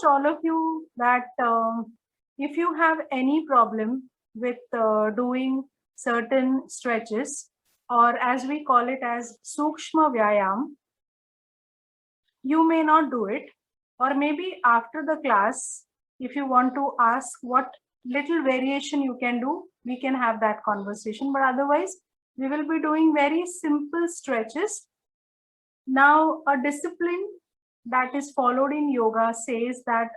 all of you that if you have any problem with doing certain stretches, or as we call it as Sukshma Vyayam, you may not do it, or maybe after the class, if you want to ask what little variation you can do, we can have that conversation. But otherwise, we will be doing very simple stretches. Now, a discipline that is followed in yoga says that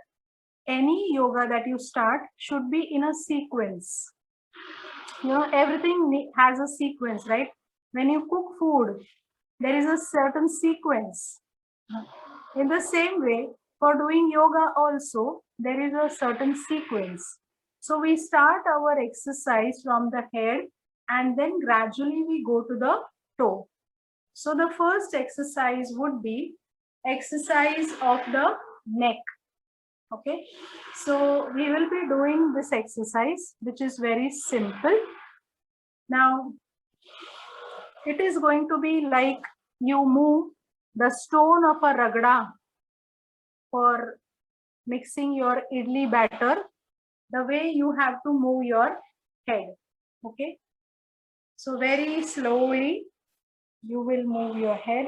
any yoga that you start should be in a sequence. You know, everything has a sequence, right? When you cook food, there is a certain sequence. In the same way, for doing yoga also, there is a certain sequence. So we start our exercise from the head and then gradually we go to the toe. So the first exercise would be exercise of the neck. Okay, so we will be doing this exercise, which is very simple. Now, it is going to be like you move the stone of a ragda for mixing your idli batter, the way you have to move your head. Okay, so very slowly you will move your head.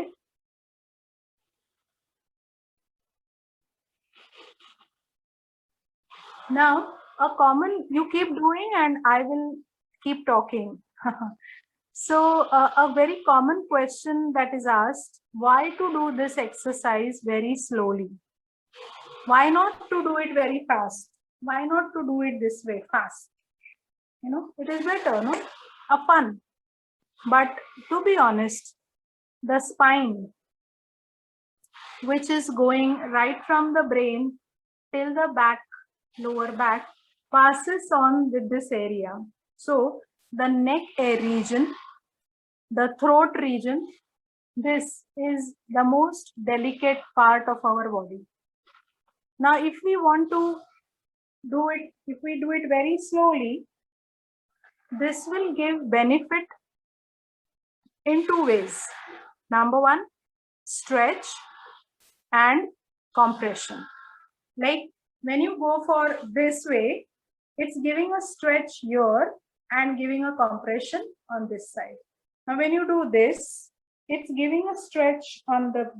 Now, a common, you keep doing and I will keep talking. So a very common question that is asked, why to do this exercise very slowly? Why not to do it very fast? Why not to do it this way, fast? You know, it is better, no? A fun. But to be honest, the spine, which is going right from the brain till the back, lower back, passes on with this area. So the neck region, the throat region, this is the most delicate part of our body. Now, if we want to do it, if we do it very slowly, this will give benefit in two ways. Number one, stretch and compression. Like when you go for this way, it's giving a stretch here and giving a compression on this side. Now, when you do this, it's giving a stretch on the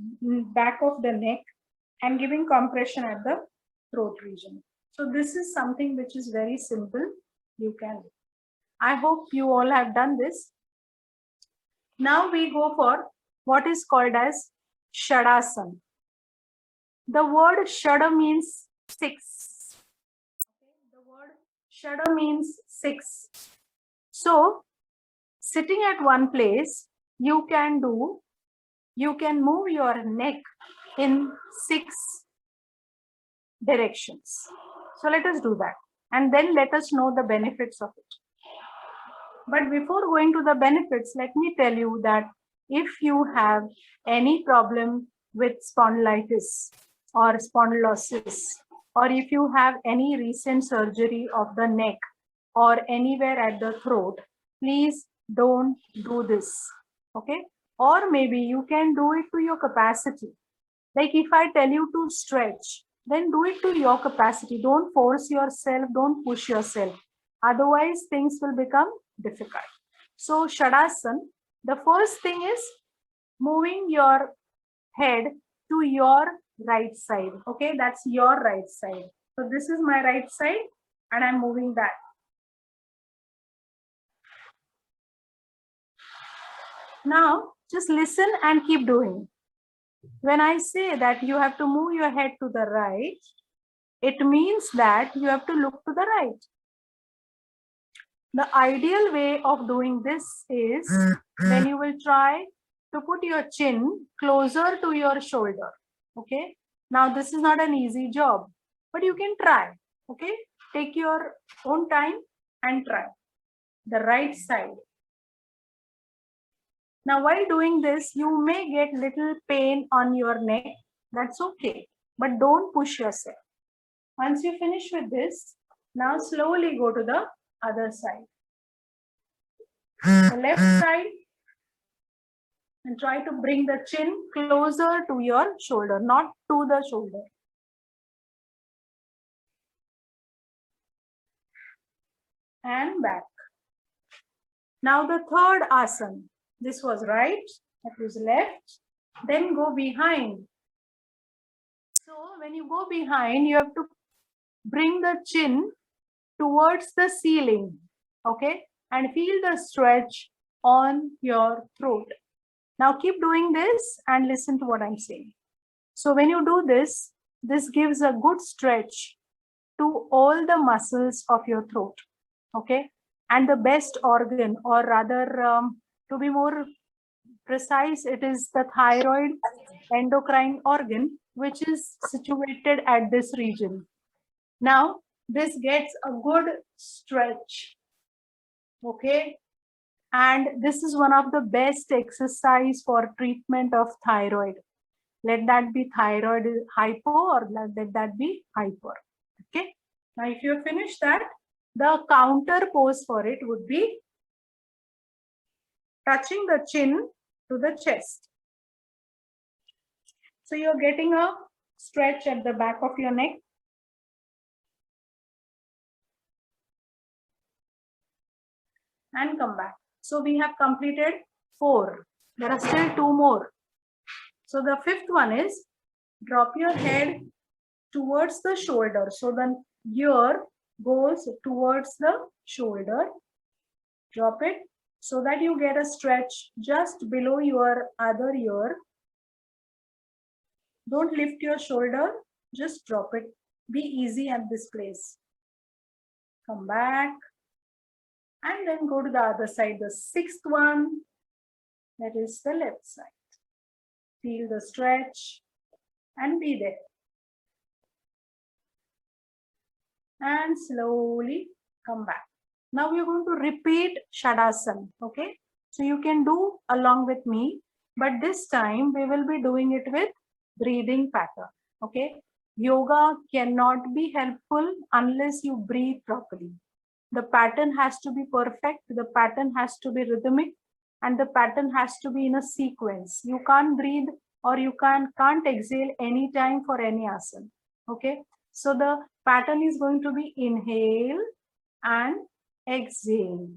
back of the neck and giving compression at the throat region. So this is something which is very simple. You can. I hope you all have done this. Now we go for what is called as Shadasana. The word Shada means 6. The word Shada means 6. So sitting at one place, you can move your neck in 6 directions. So let us do that. And then let us know the benefits of it. But before going to the benefits, let me tell you that if you have any problem with spondylitis or spondylosis, or if you have any recent surgery of the neck or anywhere at the throat, please don't do this. Okay? Or maybe you can do it to your capacity. Like if I tell you to stretch, then do it to your capacity. Don't force yourself, don't push yourself. Otherwise, things will become difficult. So Shadasana, the first thing is moving your head to your right side. Okay, that's your right side. So this is my right side and I'm moving that. Now, just listen and keep doing. When I say that you have to move your head to the right, it means that you have to look to the right. The ideal way of doing this is when you will try to put your chin closer to your shoulder. Okay. Now, this is not an easy job, but you can try. Okay. Take your own time and try. The right side. Now, while doing this, you may get little pain on your neck. That's okay. But don't push yourself. Once you finish with this, now slowly go to the other side. The left side, and try to bring the chin closer to your shoulder, not to the shoulder. and back. Now the third asana. This was right, that was left. Then go behind. So when you go behind, you have to bring the chin towards the ceiling, okay? And feel the stretch on your throat. Now keep doing this and listen to what I'm saying. So when you do this, this gives a good stretch to all the muscles of your throat, okay? And the best organ, or rather, to be more precise, it is the thyroid endocrine organ, which is situated at this region. Now, this gets a good stretch, okay? And this is one of the best exercise for treatment of thyroid. Let that be thyroid hypo or let that be hyper, okay? Now, if you finish that, the counter pose for it would be touching the chin to the chest. So you're getting a stretch at the back of your neck. And come back. So we have completed 4. There are still 2 more. So the 5th one is drop your head towards the shoulder. So the ear goes towards the shoulder. Drop it so that you get a stretch just below your other ear. Don't lift your shoulder, just drop it. Be easy at this place. Come back. And then go to the other side, the 6th one, that is the left side. Feel the stretch and be there. And slowly come back. Now we're going to repeat Shadasana, okay? So you can do along with me, but this time we will be doing it with breathing pattern, okay? Yoga cannot be helpful unless you breathe properly. The pattern has to be perfect, the pattern has to be rhythmic, and the pattern has to be in a sequence. You can't breathe or you can't exhale anytime for any asana, okay? So the pattern is going to be inhale and exhale,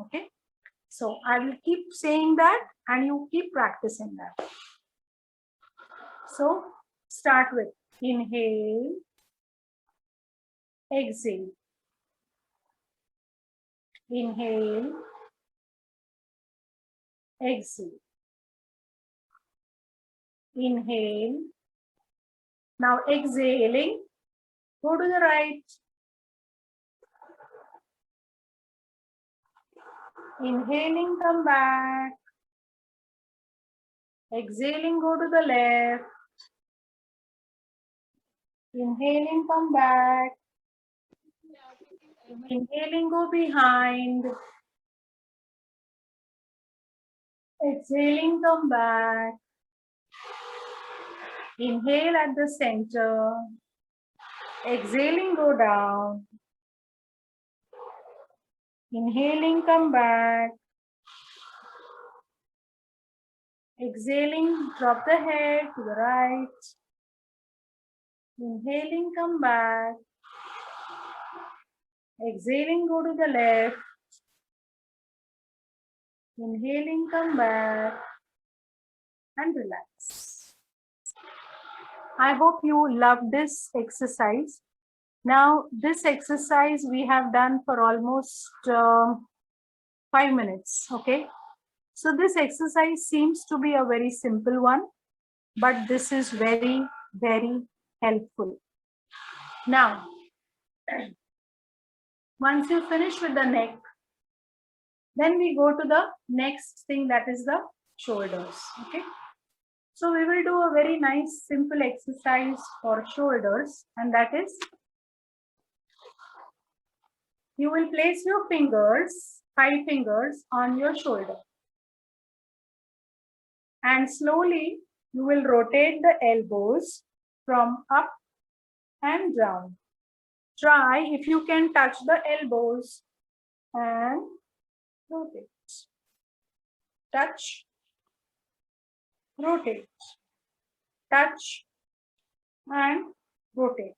okay? So I will keep saying that and you keep practicing that. So start with inhale, exhale. Inhale, exhale. Inhale. Now exhaling, go to the right. Inhaling, come back. Exhaling, go to the left. Inhaling, come back. Inhaling, go behind. Exhaling, come back. Inhale at the center. Exhaling, go down. Inhaling, come back. Exhaling, drop the head to the right. Inhaling, come back. Exhaling, go to the left. Inhaling, come back. And relax. I hope you love this exercise. Now, this exercise we have done for almost 5 minutes, okay? So this exercise seems to be a very simple one, but this is very, very helpful. Now, once you finish with the neck, then we go to the next thing, that is the shoulders, okay? So we will do a very nice simple exercise for shoulders, and that is you will place your fingers, 5 fingers on your shoulder. And slowly you will rotate the elbows from up and down. Try if you can touch the elbows and rotate. Touch, rotate, touch and rotate.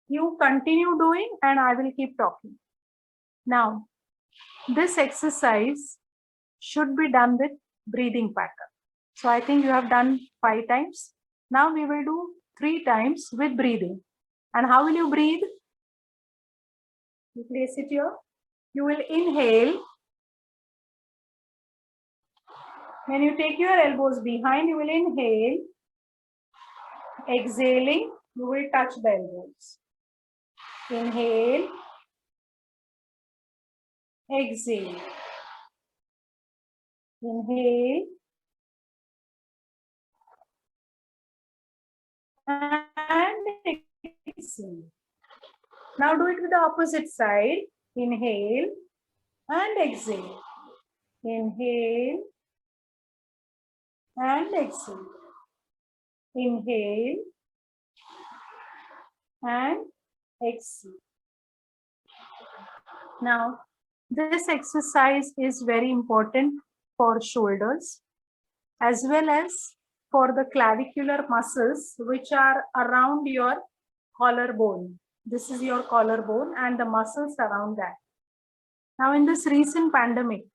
You continue doing and I will keep talking. Now, this exercise should be done with breathing pattern. So I think you have done 5 times. Now we will do 3 times with breathing. And how will you breathe? You place it here. You will inhale. When you take your elbows behind, you will inhale. Exhaling, you will touch the elbows. Inhale. Exhale. Inhale. And exhale. Now do it with the opposite side. Inhale and exhale. Inhale and exhale. Inhale and exhale. Now, this exercise is very important for shoulders as well as for the clavicular muscles which are around your collarbone. This is your collarbone and the muscles around that. Now, in this recent pandemic,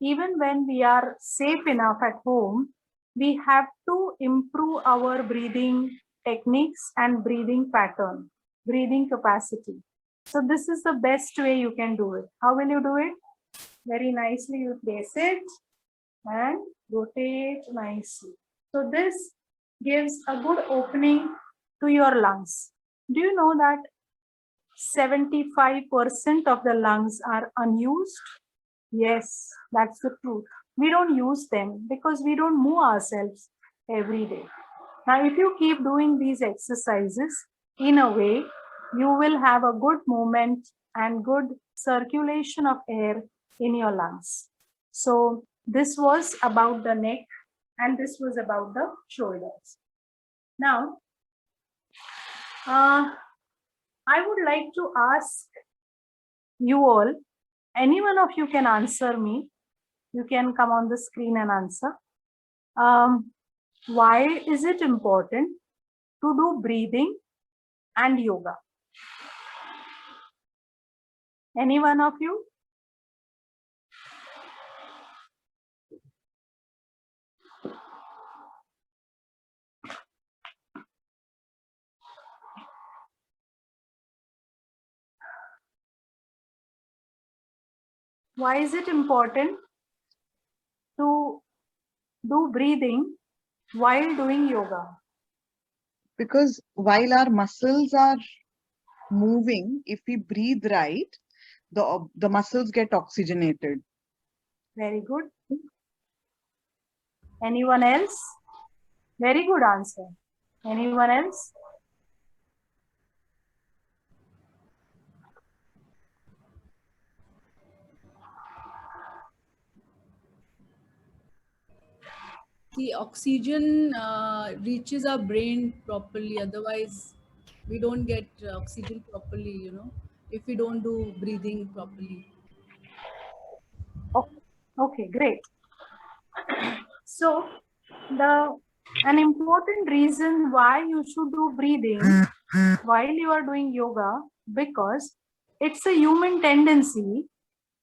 even when we are safe enough at home, we have to improve our breathing techniques and breathing pattern, breathing capacity. So this is the best way you can do it. How will you do it? Very nicely you place it and rotate nicely. So this gives a good opening to your lungs. Do you know that 75% of the lungs are unused? Yes, that's the truth. We don't use them because we don't move ourselves every day. Now, if you keep doing these exercises in a way, you will have a good movement and good circulation of air in your lungs. So this was about the neck and this was about the shoulders. Now, I would like to ask you all, any one of you can answer me. You can come on the screen and answer. Why is it important to do breathing and yoga? Any one of you? Why is it important to do breathing while doing yoga? Because while our muscles are moving, if we breathe right, the muscles get oxygenated. Very good. Anyone else? Very good answer. Anyone else? The oxygen reaches our brain properly, otherwise we don't get oxygen properly, you know, if we don't do breathing properly. Okay, great. So an important reason why you should do breathing while you are doing yoga, because it's a human tendency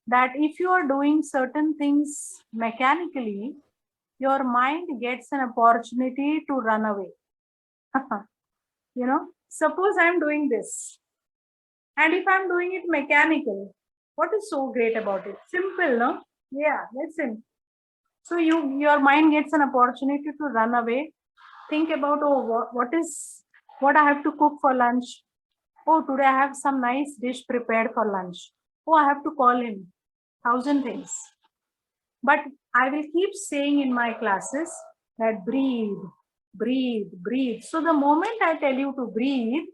that if you are doing certain things mechanically, your mind gets an opportunity to run away. You know, suppose I'm doing this, and if I'm doing it mechanical, what is so great about it? Simple, no? Yeah, listen. So your mind gets an opportunity to run away. Think about, oh, what I have to cook for lunch. Oh, today I have some nice dish prepared for lunch. Oh, I have to call him. 1,000 things. But I will keep saying in my classes that breathe, breathe, breathe. So the moment I tell you to breathe,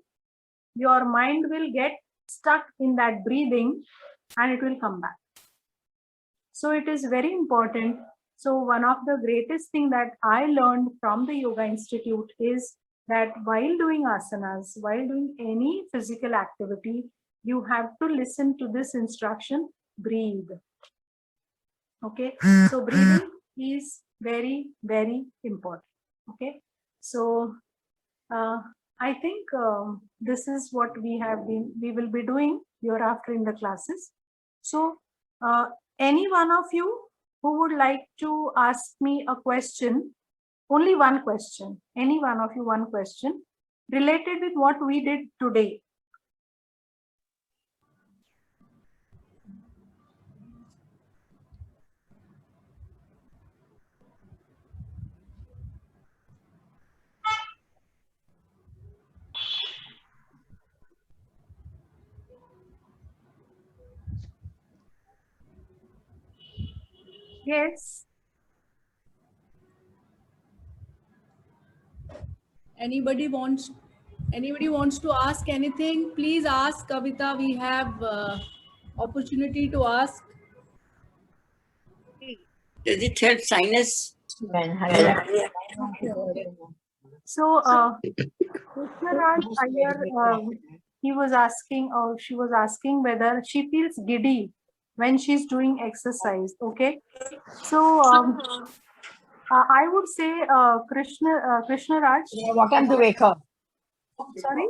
your mind will get stuck in that breathing and it will come back. So it is very important. So one of the greatest thing that I learned from the Yoga Institute is that while doing asanas, while doing any physical activity, you have to listen to this instruction, breathe. Okay, so breathing is very, very important. Okay, so I think this is what we will be doing hereafter in the classes. So any one of you who would like to ask me a question, only one question, any one of you, one question related with what we did today. Yes. Anybody wants to ask anything? Please ask, Kavita. We have opportunity to ask. Does it help sinus? So, Krishna Raj Iyer, he was asking, or she was asking whether she feels giddy when she's doing exercise. Okay. So, I would say, Krishna Raj. What time to wake up? Sorry.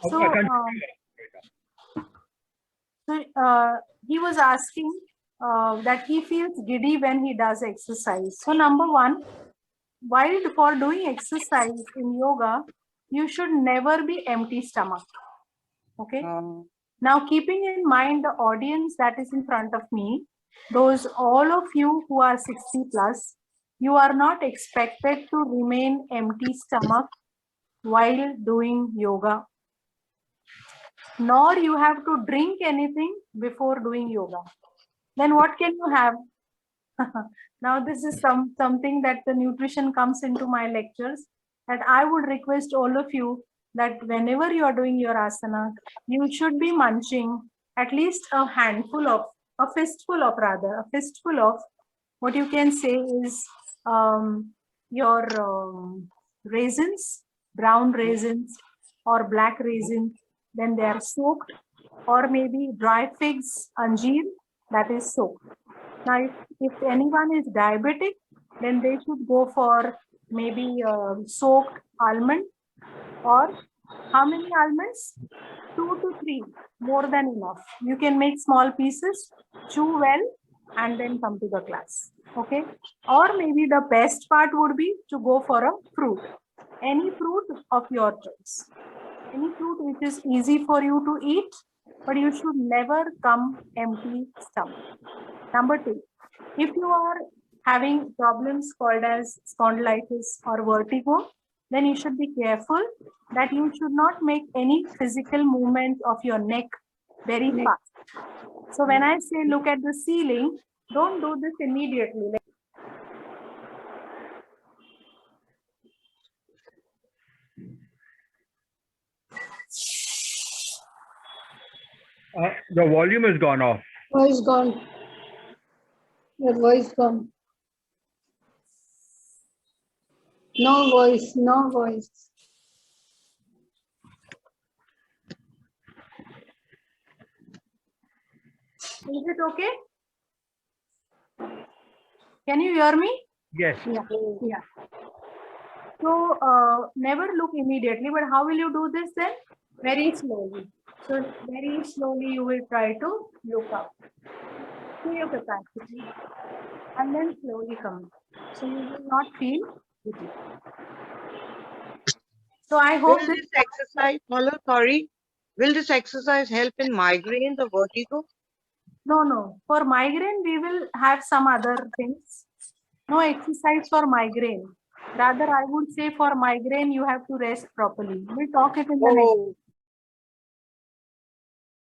So, he was asking that he feels giddy when he does exercise. So number one, while for doing exercise in yoga, you should never be empty stomach. Okay. Now, keeping in mind the audience that is in front of me, those all of you who are 60 plus, you are not expected to remain empty stomach while doing yoga, nor you have to drink anything before doing yoga. Then what can you have? Now this is something that the nutrition comes into my lectures, that I would request all of you that whenever you are doing your asana, you should be munching at least a fistful of what you can say is your raisins, brown raisins or black raisins. Then they are soaked, or maybe dry figs, anjeer, that is soaked. Now, if anyone is diabetic, then they should go for maybe soaked almond, or how many almonds? 2 to 3, more than enough. You can make small pieces, chew well, and then come to the class. Okay. Or maybe the best part would be to go for a fruit, any fruit of your choice. Any fruit which is easy for you to eat, but you should never come empty stomach. Number 2, if you are having problems called as spondylitis or vertigo, then you should be careful that you should not make any physical movement of your neck very fast. So when I say look at the ceiling, don't do this immediately. The volume has gone off. Voice gone. Your voice gone. No voice, no voice. Is it okay? Can you hear me? Yes. Yeah. So never look immediately, but how will you do this then? Very slowly. So very slowly you will try to look up to your capacity and then slowly come. So you will not feel dizzy. So I hope Will this exercise, hello, sorry, will this exercise help in migraine, the vertigo? No. For migraine, we will have some other things. No exercise for migraine. Rather, I would say for migraine, you have to rest properly. We'll talk it in the next.